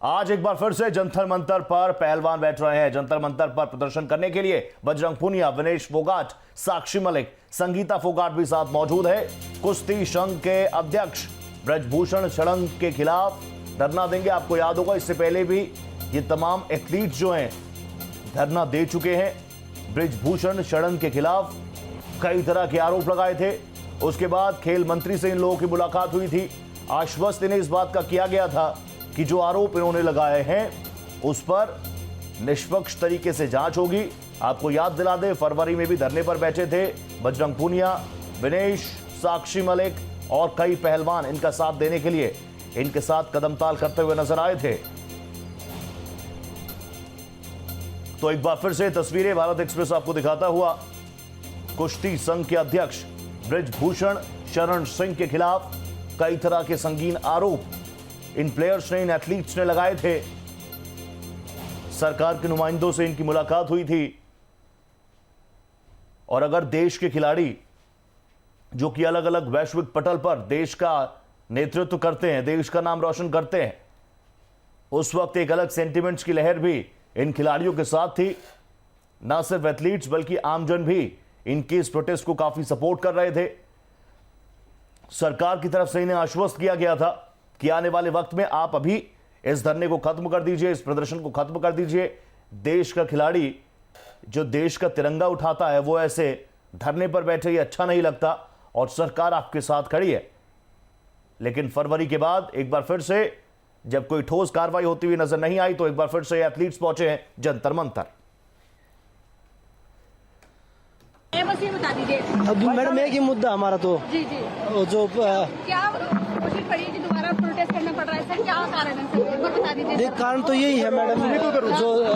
आज एक बार फिर से जंतर मंतर पर पहलवान बैठ रहे हैं। जंतर मंतर पर प्रदर्शन करने के लिए बजरंग पूनिया, विनेश फोगाट, साक्षी मलिक, संगीता फोगाट भी साथ मौजूद है। कुश्ती संघ के अध्यक्ष ब्रजभूषण शरण के खिलाफ धरना देंगे। आपको याद होगा इससे पहले भी ये तमाम एथलीट्स जो हैं धरना दे चुके हैं। ब्रजभूषण शरण के खिलाफ कई तरह के आरोप लगाए थे। उसके बाद खेल मंत्री से इन लोगों की मुलाकात हुई थी। आश्वस्त इन्हें इस बात का किया गया था कि जो आरोप इन्होंने लगाए हैं उस पर निष्पक्ष तरीके से जांच होगी। आपको याद दिला दें, फरवरी में भी धरने पर बैठे थे बजरंग पूनिया, विनेश, साक्षी मलिक और कई पहलवान इनका साथ देने के लिए इनके साथ कदमताल करते हुए नजर आए थे। तो एक बार फिर से तस्वीरें भारत एक्सप्रेस आपको दिखाता हुआ। कुश्ती संघ के अध्यक्ष ब्रजभूषण शरण सिंह के खिलाफ कई तरह के संगीन आरोप इन प्लेयर्स ने, इन एथलीट्स ने लगाए थे। सरकार के नुमाइंदों से इनकी मुलाकात हुई थी और अगर देश के खिलाड़ी जो कि अलग अलग वैश्विक पटल पर देश का नेतृत्व करते हैं, देश का नाम रोशन करते हैं, उस वक्त एक अलग सेंटिमेंट्स की लहर भी इन खिलाड़ियों के साथ थी। ना सिर्फ एथलीट्स बल्कि आमजन भी इनके इस प्रोटेस्ट को काफी सपोर्ट कर रहे थे। सरकार की तरफ से इन्हें आश्वस्त किया गया था कि आने वाले वक्त में आप अभी इस धरने को खत्म कर दीजिए, इस प्रदर्शन को खत्म कर दीजिए। देश का खिलाड़ी जो देश का तिरंगा उठाता है वो ऐसे धरने पर बैठे, ये अच्छा नहीं लगता और सरकार आपके साथ खड़ी है। लेकिन फरवरी के बाद एक बार फिर से जब कोई ठोस कार्रवाई होती हुई नजर नहीं आई तो एक बार फिर से एथलीट्स पहुंचे हैं जंतर मंतर। बस ये बता दीजिए अब मैडम एक ही मुद्दा हमारा तो जी जो क्या कोशिश पड़ी कि दोबारा प्रोटेस्ट करना पड़ रहा है सर, क्या कारण है सर, एक बार बता दीजिए। एक कारण तो यही है मैडम,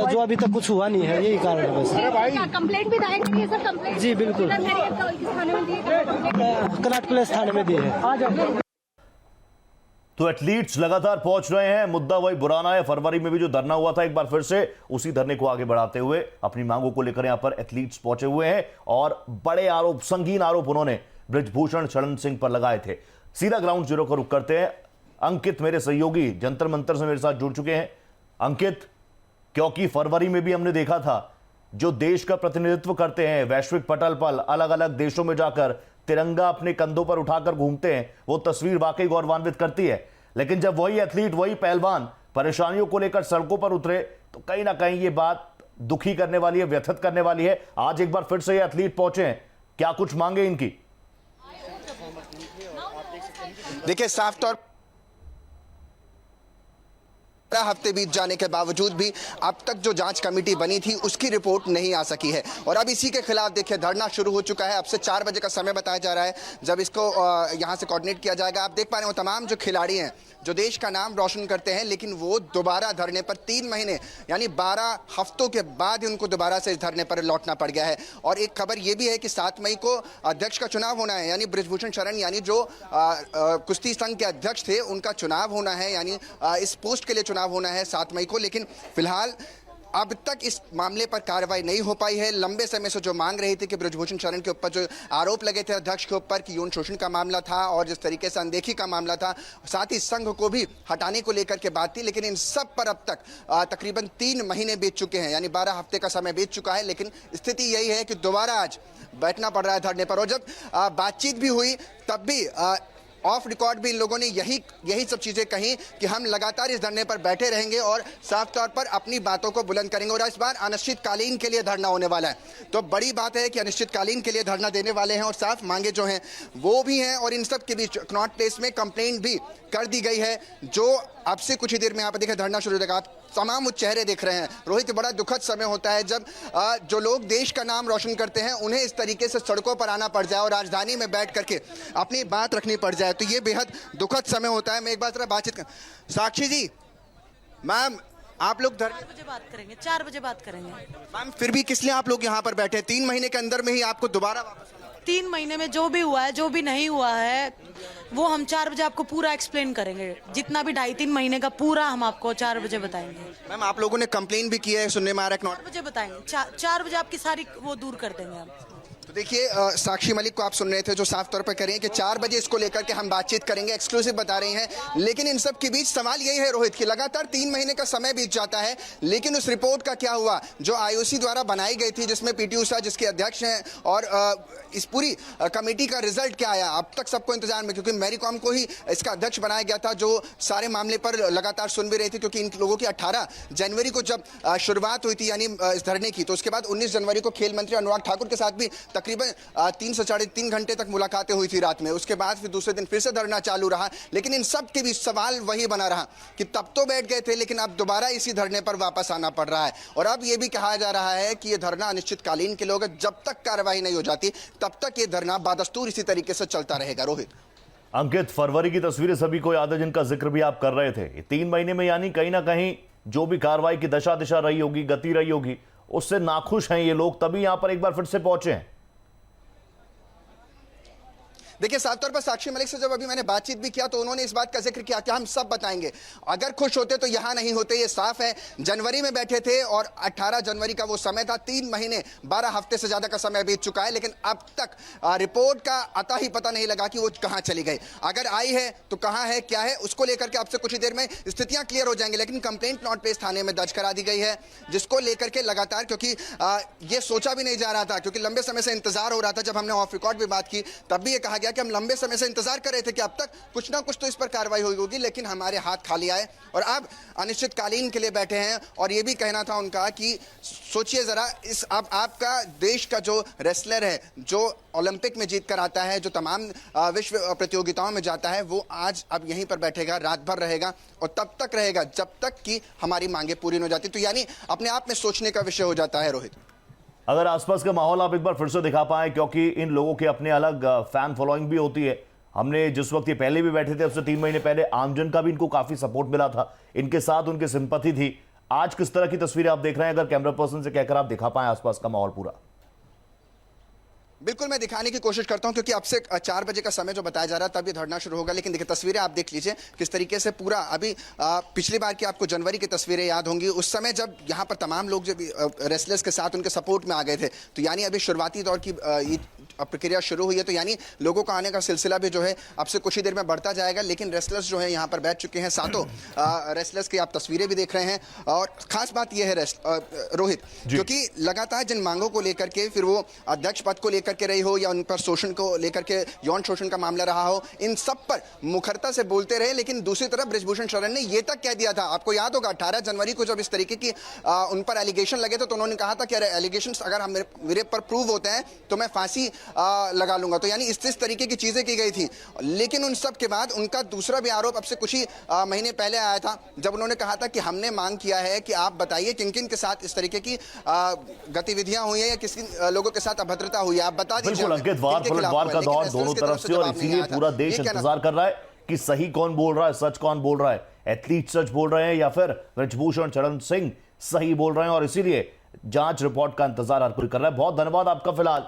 जो अभी तक कुछ हुआ नहीं है, यही कारण है बस। क्या कंप्लेंट भी दायर करी है सर? कंप्लेंट जी बिल्कुल, थाने में दी है, कनाट प्लेस थाने में दी है। तो एथलीट्स लगातार पहुंच रहे हैं। मुद्दा वही पुराना है, फरवरी में भी जो धरना हुआ था एक बार फिर से उसी धरने को आगे बढ़ाते हुए अपनी मांगों को लेकर यहां पर एथलीट्स पहुंचे हुए हैं और बड़े आरोप, संगीन आरोप उन्होंने ब्रजभूषण शरण सिंह पर लगाए थे। सीधा ग्राउंड जीरो का रुख करते हैं। अंकित मेरे सहयोगी जंतर मंतर से मेरे साथ जुड़ चुके हैं। अंकित, क्योंकि फरवरी में भी हमने देखा था जो देश का प्रतिनिधित्व करते हैं वैश्विक पटल पर, अलग अलग देशों में जाकर तिरंगा अपने कंधों पर उठाकर घूमते हैं, वो तस्वीर वाकई गौरवान्वित करती है। लेकिन जब वही एथलीट, वही पहलवान परेशानियों को लेकर सड़कों पर उतरे तो कहीं ना कहीं ये बात दुखी करने वाली है, व्यथित करने वाली है। आज एक बार फिर से ये एथलीट पहुंचे हैं, क्या कुछ मांगे इनकी? देखिए, साफ तौर हफ्ते बीत जाने के बावजूद भी अब तक जो जांच कमेटी बनी थी उसकी रिपोर्ट नहीं आ सकी है और अब इसी के खिलाफ देखिए धरना शुरू हो चुका है। अब से 4 बजे का समय बताया जा रहा है जब इसको यहां से कोऑर्डिनेट किया जाएगा। आप देख पा रहे हो तमाम जो खिलाड़ी हैं जो देश का नाम रोशन करते हैं, लेकिन वो दोबारा धरने पर 3 महीने यानी 12 हफ्तों के बाद उनको दोबारा से इस धरने पर लौटना पड़ गया है। और एक खबर ये भी है कि 7 मई को अध्यक्ष का चुनाव होना है, यानी ब्रजभूषण शरण यानी जो कुश्ती संघ के अध्यक्ष थे उनका चुनाव होना है, यानी इस पोस्ट के लिए चुनाव होना है 7 मई को। लेकिन फिलहाल अब तक इस मामले पर कार्रवाई नहीं हो पाई है। लंबे समय से जो मांग रही थी कि ब्रजभूषण शरण के ऊपर जो आरोप लगे थे अध्यक्ष के ऊपर कि यौन शोषण का मामला था और जिस तरीके से अनदेखी का मामला था, साथ ही संघ को भी हटाने को लेकर के बात थी, लेकिन इन सब पर अब तक तकरीबन 3 महीने बीत चुके हैं, यानी 12 हफ्ते का समय बीत चुका है। लेकिन स्थिति यही है कि दोबारा आज बैठना पड़ रहा है धरने पर। और जब बातचीत भी हुई तब भी ऑफ रिकॉर्ड भी इन लोगों ने यही सब चीज़ें कही कि हम लगातार इस धरने पर बैठे रहेंगे और साफ तौर पर अपनी बातों को बुलंद करेंगे। और इस बार अनिश्चितकालीन के लिए धरना होने वाला है, तो बड़ी बात है कि अनिश्चितकालीन के लिए धरना देने वाले हैं और साफ मांगे जो हैं वो भी हैं। और इन सब के बीच कनॉट प्लेस में कंप्लेंट भी कर दी गई है, जो अब से कुछ ही देर में यहाँ पर देखिए धरना शुरू हो जाएगा। तमाम चेहरे दिख रहे हैं। रोहित, बड़ा दुखद समय होता है जब जो लोग देश का नाम रोशन करते हैं उन्हें इस तरीके से सड़कों पर आना पड़ जाए और राजधानी में बैठ करके अपनी बात रखनी पड़ जाए, तो ये बेहद दुखद समय होता है। मैं एक बार जरा बातचीत कर, साक्षी जी, मैम आप लोग 4 बजे बात करेंगे, 4 बजे बात करेंगे। मैम फिर भी किस लिए आप लोग यहाँ पर बैठे? 3 महीने के अंदर में ही आपको दोबारा वापस 3 महीने में जो भी हुआ है, जो भी नहीं हुआ है, वो हम 4 बजे आपको पूरा एक्सप्लेन करेंगे। जितना भी 2.5-3 महीने का पूरा हम आपको 4 बजे बताएंगे। मैम आप लोगों ने कंप्लेन भी की है, सुनने में आ रहा है 4 बजे बताएंगे, 4 बजे आपकी सारी वो दूर कर देंगे हम। तो देखिए साक्षी मलिक को आप सुन रहे थे जो साफ तौर पर कह रही हैं कि 4 बजे इसको लेकर के हम बातचीत करेंगे, एक्सक्लूसिव बता रही हैं। लेकिन इन सब के बीच सवाल यही है रोहित कि लगातार 3 महीने का समय बीत जाता है, लेकिन उस रिपोर्ट का क्या हुआ जो आईओसी द्वारा बनाई गई थी, जिसमें पीटी उषा जिसके अध्यक्ष हैं, और इस पूरी कमेटी का रिजल्ट क्या आया अब तक सबको इंतजार में, क्योंकि मैरी कॉम को ही इसका अध्यक्ष बनाया गया था, जो सारे मामले पर लगातार सुन भी रही थी। क्योंकि इन लोगों की 18 जनवरी को जब शुरुआत हुई थी यानी इस धरने की, तो उसके बाद 19 जनवरी को खेल मंत्री अनुराग ठाकुर के साथ भी तकरीबन 3 से 3.5 घंटे तक मुलाकातें हुई थी रात में। उसके बाद फिर दूसरे दिन फिर से धरना चालू रहा, लेकिन इन सब के बीच सवाल वही बना रहा कि तब तो बैठ गए थे, लेकिन अब दोबारा इसी धरने पर वापस आना पड़ रहा है। और अब यह भी कहा जा रहा है कि यह धरना अनिश्चितकालीन के लिए होगा, जब तक कार्रवाई नहीं हो जाती तब तक यह धरना बादस्तूर इसी तरीके से चलता रहेगा। रोहित, अंकित, फरवरी की तस्वीरें सभी को याद है जिनका जिक्र भी आप कर रहे थे। 3 महीने में यानी कहीं ना कहीं जो भी कार्रवाई की दशा दिशा रही होगी, गति रही होगी, उससे नाखुश हैं ये लोग, तभी यहां पर एक बार फिर से पहुंचे हैं। देखिए साफ तौर पर साक्षी मलिक से जब अभी मैंने बातचीत भी किया तो उन्होंने इस बात का जिक्र किया कि हम सब बताएंगे, अगर खुश होते तो यहां नहीं होते, ये साफ है। जनवरी में बैठे थे और 18 जनवरी का वो समय था, 3 महीने 12 हफ्ते से ज्यादा का समय बीत चुका है, लेकिन अब तक रिपोर्ट का अता ही पता नहीं लगा कि वो कहां चली गई। अगर आई है तो कहां है, क्या है, उसको लेकर के आपसे कुछ ही देर में स्थितियां क्लियर हो जाएंगी। लेकिन कंप्लेंट नॉट पेश थाने में दर्ज करा दी गई है, जिसको लेकर के लगातार, क्योंकि ये सोचा भी नहीं जा रहा था, क्योंकि लंबे समय से इंतजार हो रहा था। जब हमने ऑफ रिकॉर्ड भी बात की तब भी ये कहा गया कि हम लंबे समय से इंतजार कर रहे थे कि अब तक कुछ ना कुछ तो इस पर कार्रवाई हुई होगी, लेकिन हमारे हाथ खाली आए और अब अनिश्चितकालीन के लिए बैठे हैं। और ये भी कहना था उनका कि सोचिए जरा, इस अब आपका देश का जो रेसलर है, जो ओलंपिक में जीत कर आता है, जो तमाम विश्व प्रतियोगिताओं में जाता है, वो आज अब यहीं पर बैठेगा, रात भर रहेगा और तब तक रहेगा जब तक कि हमारी मांगे पूरी न हो जाती। तो यानी अपने आप में सोचने का विषय हो जाता है। रोहित, अगर आसपास का माहौल आप एक बार फिर से दिखा पाए, क्योंकि इन लोगों के अपने अलग फैन फॉलोइंग भी होती है। हमने जिस वक्त ये पहले भी बैठे थे, उससे 3 महीने पहले आमजन का भी इनको काफी सपोर्ट मिला था, इनके साथ उनकी सिंपैथी थी। आज किस तरह की तस्वीरें आप देख रहे हैं, अगर कैमरा पर्सन से कहकर आप दिखा पाए आसपास का माहौल पूरा? बिल्कुल मैं दिखाने की कोशिश करता हूं, क्योंकि अब से 4 बजे का समय जो बताया जा रहा है तब ये धरना शुरू होगा। लेकिन देखिए तस्वीरें आप देख लीजिए किस तरीके से पूरा, अभी पिछली बार की आपको जनवरी की तस्वीरें याद होंगी, उस समय जब यहाँ पर तमाम लोग जब रेसलर्स के साथ उनके सपोर्ट में आ गए थे, तो यानी अभी शुरुआती दौर की प्रक्रिया शुरू हुई है। तो यानी लोगों का आने का सिलसिला भी जो है अब से कुछ ही देर में बढ़ता जाएगा। लेकिन रेसलर्स जो है यहाँ पर बैठ चुके हैं, सातों रेसलर्स की आप तस्वीरें भी देख रहे हैं। और खास बात यह है रोहित, क्योंकि लगातार जिन मांगों को लेकर के, फिर वो अध्यक्ष पद को लेकर के रही हो या उन पर शोषण को लेकर के, यौन शोषण का मामला रहा हो, इन सब पर मुखरता से बोलते रहे। लेकिन दूसरी तरफ बृजभूषण शरण ने यह तक कह दिया था, आपको याद होगा 18 जनवरी को जब इस तरीके की उन पर एलिगेशन लगे थे, तो उन्होंने कहा था कि एलिगेशन अगर हम मेरे पर प्रूव होते हैं तो मैं फांसी लगा लूंगा। तो यानी इस तरीके की चीजें की गई थी। लेकिन उन सब के बाद उनका दूसरा भी आरोप अब से कुछ ही महीने पहले आया था, जब उन्होंने कहा था कि हमने मांग किया है कि आप बताइए किन किन के साथ इस तरीके की गतिविधियां हुई है या किस लोगों के साथ अभद्रता हुई है, आप बता दीजिए। बिल्कुल अंकित, वार पलटवार का दौर दोनों तरफ से, और इसीलिए पूरा देश इंतजार कर रहा है कि सही कौन बोल रहा है, सच कौन बोल रहा है। एथलीट सच बोल रहे हैं या फिर बृजभूषण शरण सिंह सही बोल रहे हैं, और इसीलिए जांच रिपोर्ट का इंतजार हर कोई कर रहा है। बहुत धन्यवाद आपका फिलहाल